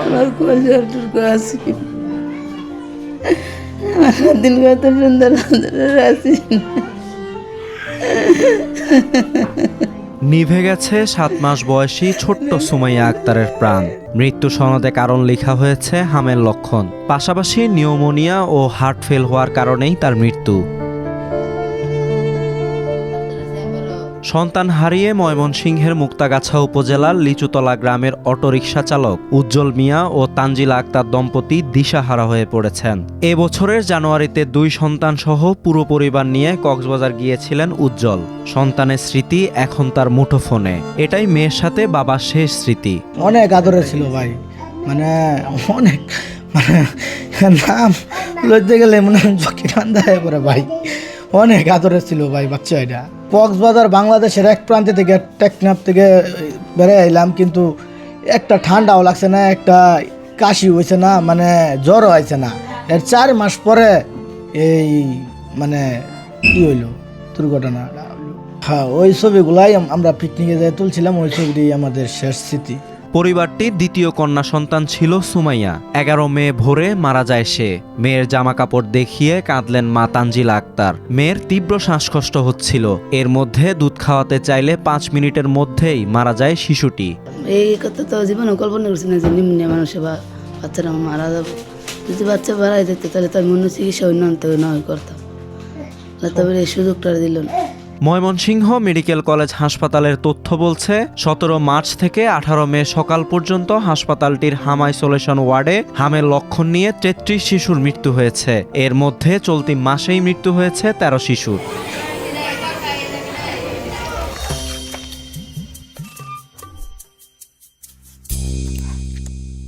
আমার কলজাটুকু আছি, আমার দিল কত সুন্দর সুন্দর আছি। নিভে গেছে 7 মাস বয়সী ছোট্ট সুমাইয়া আক্তারের প্রাণ। মৃত্যু সনদে কারণ লেখা হয়েছে হামের লক্ষণ, পাশাপাশি নিউমোনিয়া ও হার্ট ফেল হওয়ার কারণেই তার মৃত্যু। সন্তান হারিয়ে ময়মনসিংহের মুক্তাগাছা উপজেলার লিচুতলা গ্রামের অটোরিকশা চালক উজ্জ্বল মিয়া ও তানজিলা আক্তার দম্পতি দিশাহারা হয়ে পড়েছেন। এ বছরের জানুয়ারিতে 2 সন্তান সহ পুরো পরিবার নিয়ে কক্সবাজার গিয়েছিলেন উজ্জ্বল। সন্তানের স্মৃতি এখন তার মুঠোফোনে। এটাই মেয়ের সাথে বাবার শেষ স্মৃতি। অনেক আদরে ছিল ভাই, মানে অনেক, মানে নাম লইতে গেলে মনে হয় চোখে ঠান্ডা হয়ে পড়ে ভাই। অনেক আদরে ছিল ভাই বাচ্চা। এটা কক্সবাজার বাংলাদেশের এক প্রান্তে থেকে টেকনাফ থেকে বেড়ে এলাম, কিন্তু একটা ঠান্ডাও লাগছে না, একটা কাশি হয়েছে না, মানে জ্বরও হয়েছে না। এর 4 মাস পরে এই মানে কি হইলো দুর্ঘটনা। হ্যাঁ, ওই ছবিগুলাই আমরা পিকনিকে যাই তুলছিলাম, ওই ছবিটি আমাদের শেষ স্মৃতি। পরিবারটির দ্বিতীয় কন্যা সন্তান ছিল সুমাইয়া। 11 মে ভোরে মারা যায় সে। মেয়ের জামা কাপড় দেখিয়ে কাঁদলেন মা তানজিলা আক্তার। মেয়ের তীব্র শ্বাসকষ্ট হচ্ছিল। এর মধ্যে দুধ খাওয়াতে চাইলে 5 মিনিটের মধ্যেই মারা যায় শিশুটি। এই কথা তো জীবনে কল্পনা করছি না যে নিউমোনিয়া মানুষে বা বাচ্চারা মারা যাবো। যদি বাচ্চা বাড়াই যেত তাহলে তো আমি অন্য চিকিৎসা উন্নয়ন থেকে নয় করতাম, তবে এই সুযোগটা দিল না। ময়মনসিংহ মেডিকেল কলেজ হাসপাতালের তথ্য বলছে 17 মার্চ থেকে 18 মে সকাল পর্যন্ত হাসপাতালটির হাম আইসোলেশন ওয়ার্ডে হামের লক্ষণ নিয়ে 33 শিশুর মৃত্যু হয়েছে। এর মধ্যে চলতি মাসেই মৃত্যু হয়েছে 13 শিশুর।